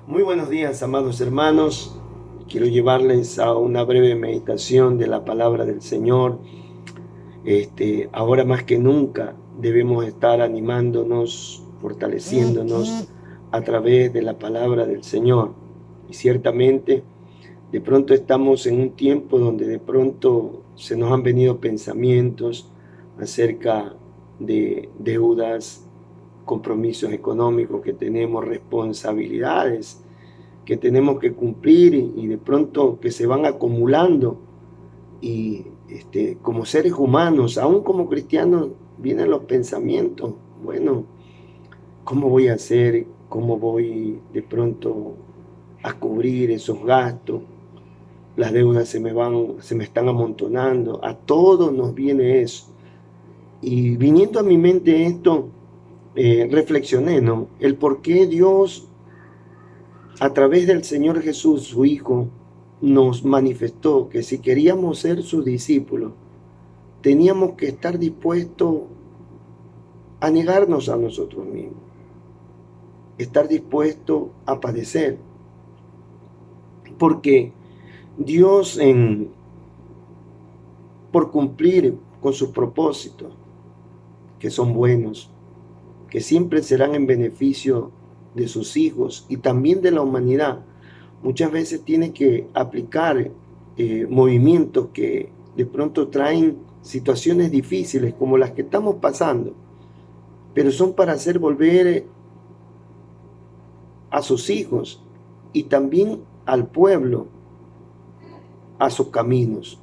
Muy buenos días, amados hermanos. Quiero llevarles a una breve meditación de la palabra del Señor. Ahora más que nunca debemos estar animándonos, fortaleciéndonos a través de la palabra del Señor. Y ciertamente, de pronto estamos en un tiempo donde de pronto se nos han venido pensamientos acerca de deudas, compromisos económicos que tenemos, responsabilidades que tenemos que cumplir y de pronto que se van acumulando y como seres humanos, aún como cristianos, vienen los pensamientos, bueno, ¿cómo voy a hacer? ¿Cómo voy de pronto a cubrir esos gastos? Las deudas se me están amontonando, a todos nos viene eso. Y viniendo a mi mente esto, reflexioné, ¿no? El por qué Dios a través del Señor Jesús, su Hijo, nos manifestó que si queríamos ser sus discípulos, teníamos que estar dispuestos a negarnos a nosotros mismos, estar dispuestos a padecer. Porque Dios, por cumplir con sus propósitos, que son buenos, que siempre serán en beneficio de sus hijos y también de la humanidad, muchas veces tiene que aplicar movimientos que de pronto traen situaciones difíciles como las que estamos pasando, pero son para hacer volver a sus hijos y también al pueblo a sus caminos.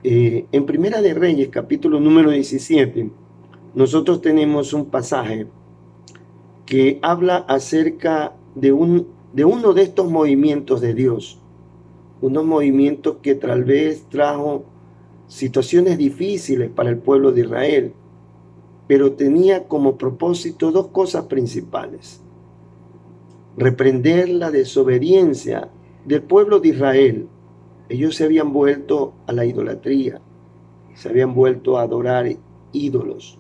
En Primera de Reyes, capítulo número 17, nosotros tenemos un pasaje que habla acerca de uno de estos movimientos de Dios, unos movimientos que tal vez trajo situaciones difíciles para el pueblo de Israel, pero tenía como propósito dos cosas principales: reprender la desobediencia del pueblo de Israel. Ellos se habían vuelto a la idolatría, se habían vuelto a adorar ídolos.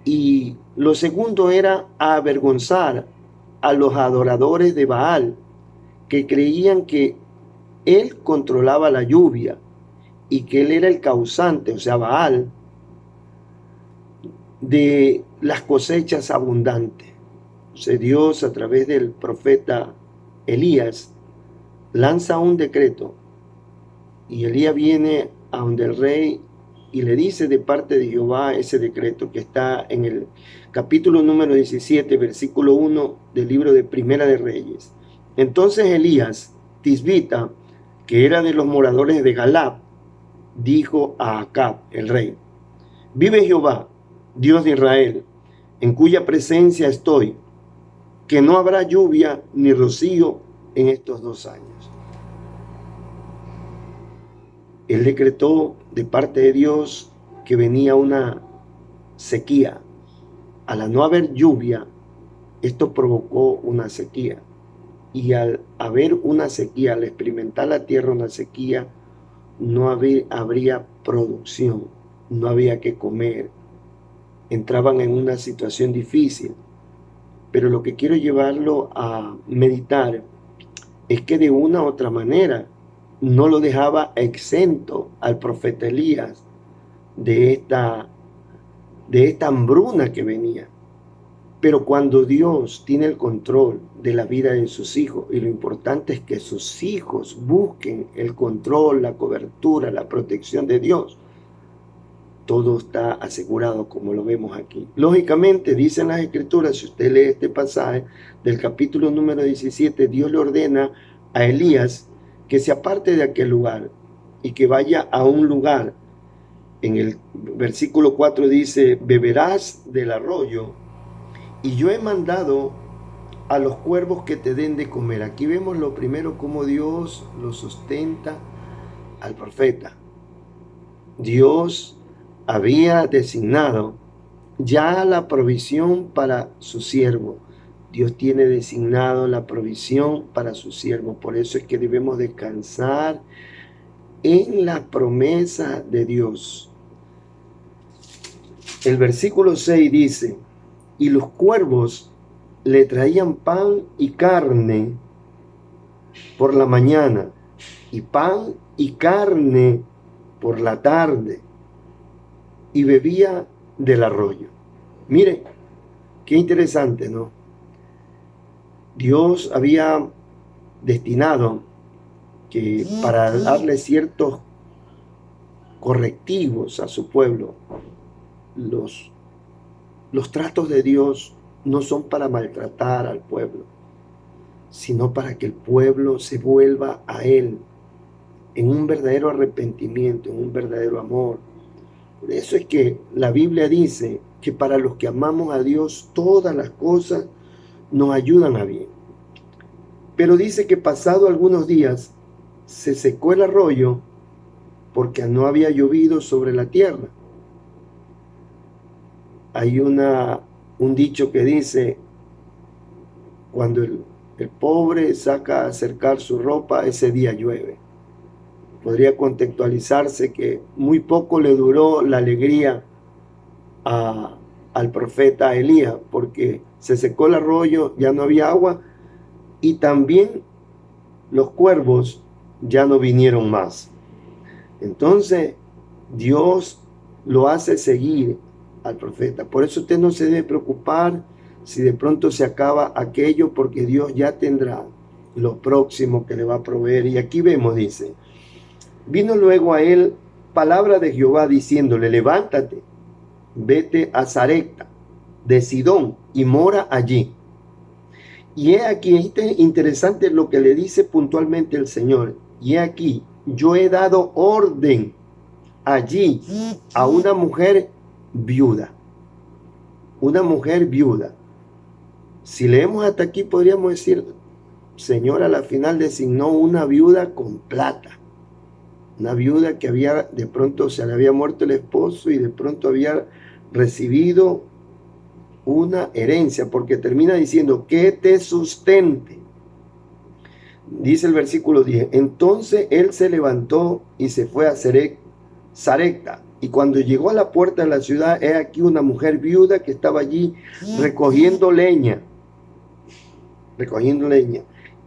Y lo segundo era avergonzar a los adoradores de Baal, que creían que él controlaba la lluvia y que él era el causante, o sea, Baal, de las cosechas abundantes. O sea, Dios, a través del profeta Elías, lanza un decreto y Elías viene a donde el rey y le dice de parte de Jehová ese decreto que está en el capítulo número 17, versículo 1 del libro de Primera de Reyes. Entonces Elías, tisbita, que era de los moradores de Galad, dijo a Acab, el rey: vive Jehová, Dios de Israel, en cuya presencia estoy, que no habrá lluvia ni rocío en estos 2 años. Él decretó de parte de Dios que venía una sequía. Al no haber lluvia, esto provocó una sequía. Y al haber una sequía, al experimentar la tierra una sequía, no habría producción, no había que comer. Entraban en una situación difícil. Pero lo que quiero llevarlo a meditar es que de una u otra manera no lo dejaba exento al profeta Elías de esta hambruna que venía. Pero cuando Dios tiene el control de la vida de sus hijos, y lo importante es que sus hijos busquen el control, la cobertura, la protección de Dios, todo está asegurado, como lo vemos aquí. Lógicamente, dicen las Escrituras, si usted lee este pasaje del capítulo número 17, Dios le ordena a Elías que se aparte de aquel lugar y que vaya a un lugar. En el versículo 4 dice: beberás del arroyo y yo he mandado a los cuervos que te den de comer. Aquí vemos lo primero, cómo Dios lo sustenta al profeta. Dios había designado ya la provisión para su siervo. Dios tiene designado la provisión para su siervo. Por eso es que debemos descansar en la promesa de Dios. El versículo 6 dice: y los cuervos le traían pan y carne por la mañana y pan y carne por la tarde, y bebía del arroyo. Mire, qué interesante, ¿no? Dios había destinado que para darle ciertos correctivos a su pueblo, los tratos de Dios no son para maltratar al pueblo, sino para que el pueblo se vuelva a Él en un verdadero arrepentimiento, en un verdadero amor. Por eso es que la Biblia dice que para los que amamos a Dios, todas las cosas nos ayudan a bien. Pero dice que pasado algunos días se secó el arroyo porque no había llovido sobre la tierra. Hay un dicho que dice, cuando el pobre saca a cercar su ropa, ese día llueve. Podría contextualizarse que muy poco le duró la alegría al profeta Elías, porque se secó el arroyo, ya no había agua, y también los cuervos ya no vinieron más. Entonces, Dios lo hace seguir al profeta. Por eso usted no se debe preocupar si de pronto se acaba aquello, porque Dios ya tendrá lo próximo que le va a proveer. Y aquí vemos, dice, vino luego a él palabra de Jehová diciéndole, levántate, vete a Sarepta de Sidón y mora allí. Y he aquí, es interesante lo que le dice puntualmente el Señor. Y he aquí, yo he dado orden allí a una mujer viuda. Una mujer viuda. Si leemos hasta aquí, podríamos decir, Señor a la final designó una viuda con plata. Una viuda que había, de pronto se le había muerto el esposo y de pronto había recibido una herencia, porque termina diciendo que te sustente. Dice el versículo 10, entonces él se levantó y se fue a Sarepta, y cuando llegó a la puerta de la ciudad, he aquí una mujer viuda que estaba allí recogiendo leña,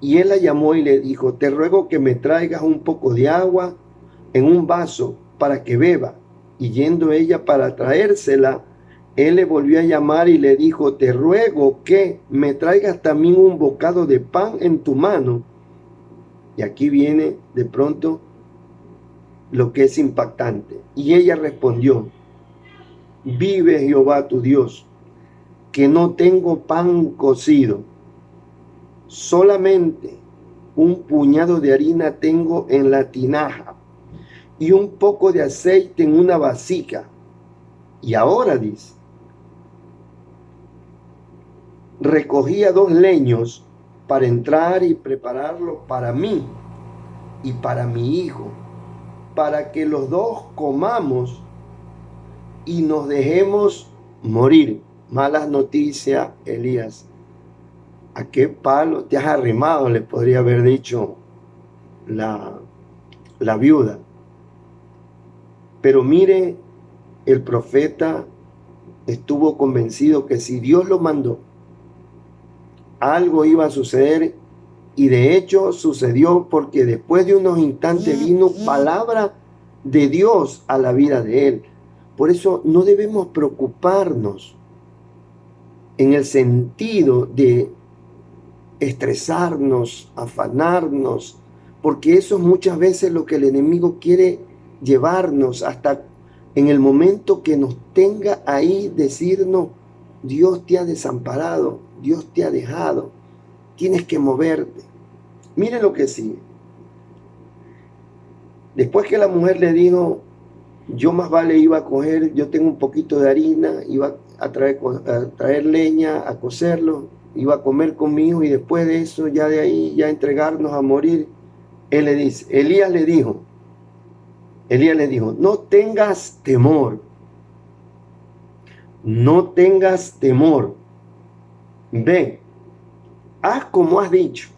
y él la llamó y le dijo, te ruego que me traigas un poco de agua en un vaso para que beba. Y yendo ella para traérsela, él le volvió a llamar y le dijo, te ruego que me traigas también un bocado de pan en tu mano. Y aquí viene de pronto lo que es impactante. Y ella respondió, vive Jehová tu Dios, que no tengo pan cocido, solamente un puñado de harina tengo en la tinaja y un poco de aceite en una vasija. Y ahora dice, recogía 2 leños para entrar y prepararlo para mí y para mi hijo, para que los dos comamos y nos dejemos morir. Malas noticias, Elías. ¿A qué palo te has arrimado? Le podría haber dicho la viuda. Pero mire, el profeta estuvo convencido que si Dios lo mandó, algo iba a suceder, y de hecho sucedió, porque después de unos instantes vino palabra de Dios a la vida de él. Por eso no debemos preocuparnos en el sentido de estresarnos, afanarnos, porque eso es muchas veces lo que el enemigo quiere llevarnos, hasta en el momento que nos tenga ahí, decirnos, Dios te ha desamparado, Dios te ha dejado, tienes que moverte. Miren lo que sigue. Después que la mujer le dijo, yo más vale iba a coger, yo tengo un poquito de harina, iba a traer leña, a cocerlo, iba a comer con mi hijo, y después de eso, ya de ahí, ya entregarnos a morir. Él le dice, Elías le dijo, no tengas temor, no tengas temor, ve, haz como has dicho,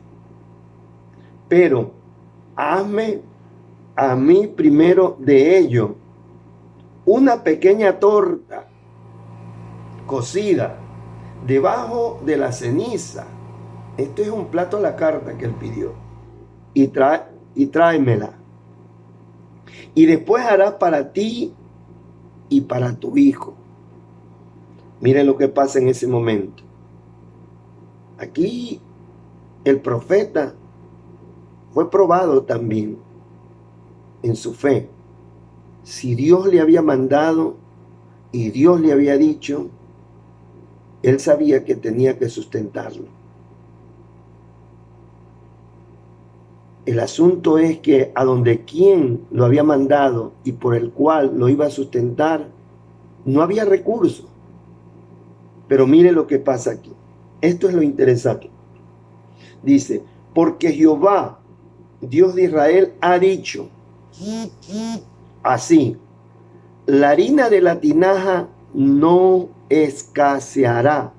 pero hazme a mí primero de ello una pequeña torta cocida debajo de la ceniza. Esto es un plato a la carta que él pidió. Y tráemela. Y después harás para ti y para tu hijo. Miren lo que pasa en ese momento. Aquí el profeta fue probado también en su fe. Si Dios le había mandado y Dios le había dicho, él sabía que tenía que sustentarlo. El asunto es que a donde quien lo había mandado y por el cual lo iba a sustentar, no había recursos. Pero mire lo que pasa aquí. Esto es lo interesante. Dice, porque Jehová, Dios de Israel, ha dicho así: la harina de la tinaja no escaseará,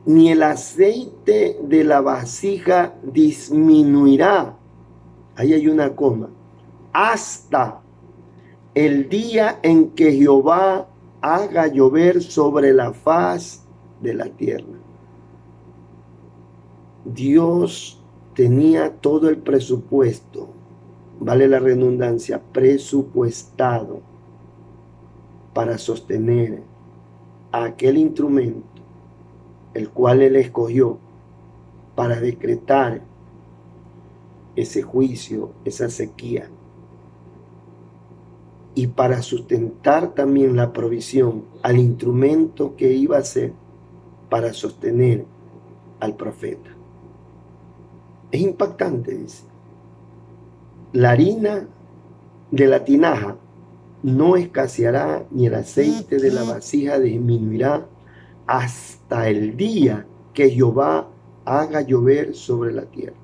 ni el aceite de la vasija disminuirá. Ahí hay una coma. Hasta el día en que Jehová haga llover sobre la faz de la tierra. Dios tenía todo el presupuesto, vale la redundancia, presupuestado para sostener a aquel instrumento, el cual él escogió para decretar ese juicio, esa sequía, y para sustentar también la provisión al instrumento que iba a ser para sostener al profeta. Es impactante, dice. La harina de la tinaja no escaseará, ni el aceite de la vasija disminuirá, hasta el día que Jehová haga llover sobre la tierra.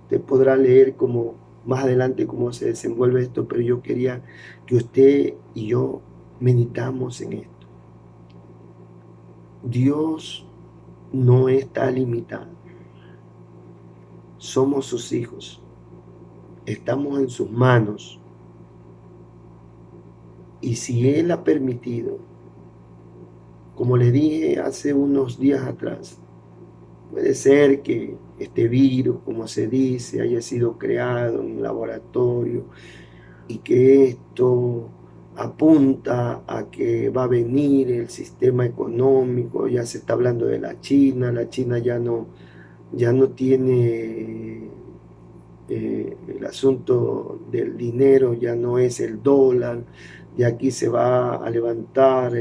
Usted podrá leer como más adelante cómo se desenvuelve esto, pero yo quería que usted y yo meditamos en esto. Dios no está limitado. Somos sus hijos. Estamos en sus manos. Y si Él ha permitido, como le dije hace unos días atrás, puede ser que este virus, como se dice, haya sido creado en un laboratorio y que esto apunta a que va a venir el sistema económico. Ya se está hablando de la China ya no tiene el asunto del dinero, ya no es el dólar, y aquí se va a levantar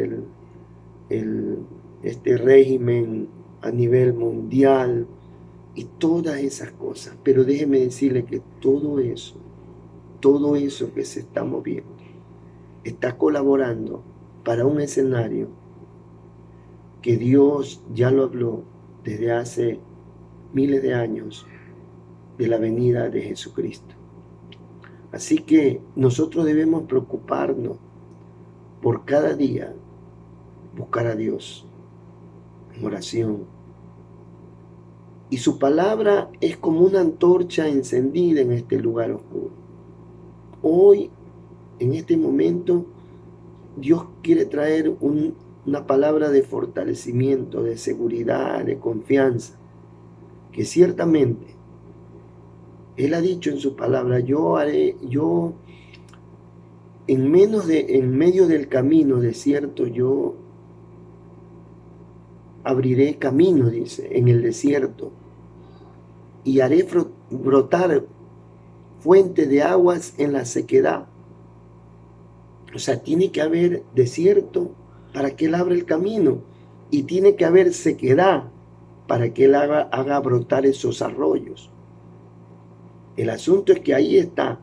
este régimen a nivel mundial y todas esas cosas. Pero déjeme decirle que todo eso que se está moviendo, está colaborando para un escenario que Dios ya lo habló desde hace miles de años, de la venida de Jesucristo. Así que nosotros debemos preocuparnos por cada día, buscar a Dios en oración. Y su palabra es como una antorcha encendida en este lugar oscuro. Hoy, en este momento, Dios quiere traer una palabra de fortalecimiento, de seguridad, de confianza, que ciertamente Él ha dicho en su palabra: yo en medio del camino desierto, yo abriré camino, dice, en el desierto, y haré brotar fuente de aguas en la sequedad. O sea, tiene que haber desierto para que Él abra el camino, y tiene que haber sequedad para que Él haga brotar esos arroyos. El asunto es que ahí está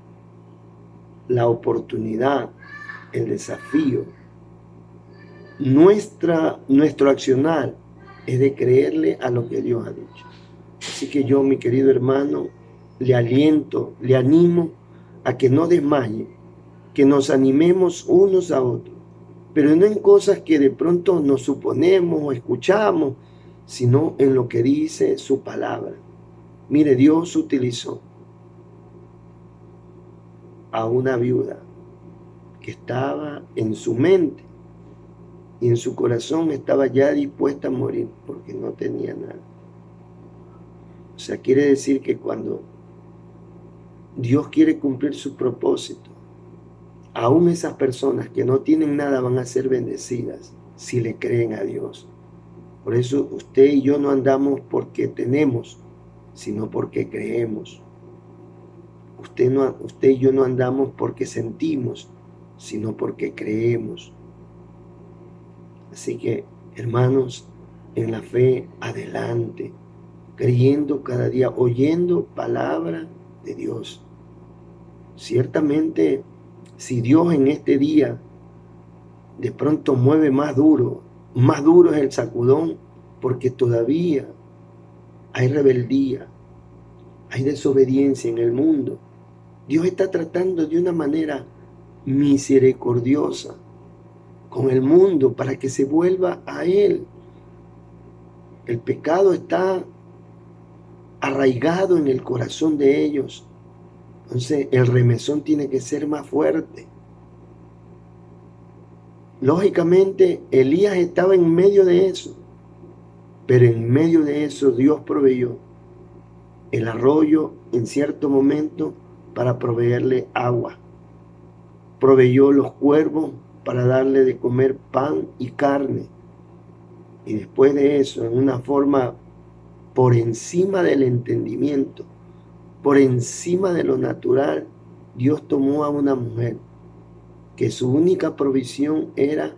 la oportunidad, el desafío. Nuestro accionar es de creerle a lo que Dios ha dicho. Así que yo, mi querido hermano, le aliento, le animo a que no desmaye, que nos animemos unos a otros, pero no en cosas que de pronto nos suponemos o escuchamos, sino en lo que dice su palabra. Mire, Dios utilizó a una viuda que estaba en su mente y en su corazón estaba ya dispuesta a morir porque no tenía nada. O sea, quiere decir que cuando Dios quiere cumplir su propósito, aún esas personas que no tienen nada van a ser bendecidas si le creen a Dios. Por eso usted y yo no andamos porque tenemos, sino porque creemos. Usted y yo no andamos porque sentimos, sino porque creemos. Así que, hermanos, en la fe, adelante, creyendo cada día, oyendo palabra de Dios. Ciertamente, si Dios en este día de pronto mueve más duro es el sacudón, porque todavía hay rebeldía, hay desobediencia en el mundo. Dios está tratando de una manera misericordiosa con el mundo para que se vuelva a Él. El pecado está arraigado en el corazón de ellos. Entonces el remesón tiene que ser más fuerte. Lógicamente Elías estaba en medio de eso, pero en medio de eso Dios proveyó el arroyo en cierto momento para proveerle agua. Proveyó los cuervos para darle de comer pan y carne. Y después de eso, en una forma por encima del entendimiento, por encima de lo natural, Dios tomó a una mujer que su única provisión era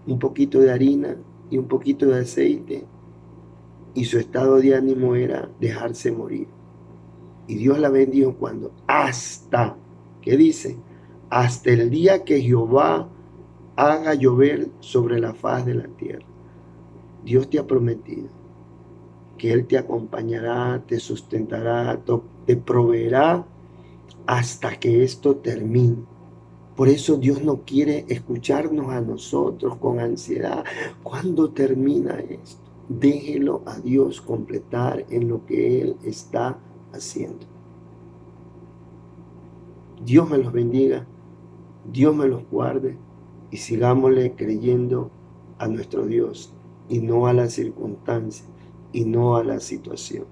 un poquito de harina y un poquito de aceite, y su estado de ánimo era dejarse morir. Y Dios la bendijo cuando hasta, ¿qué dice? Hasta el día que Jehová haga llover sobre la faz de la tierra. Dios te ha prometido que Él te acompañará, te sustentará, te proveerá hasta que esto termine. Por eso Dios no quiere escucharnos a nosotros con ansiedad. ¿Cuándo termina esto? Déjelo a Dios completar en lo que Él está haciendo. Dios me los bendiga, Dios me los guarde y sigámosle creyendo a nuestro Dios y no a la circunstancia y no a la situación.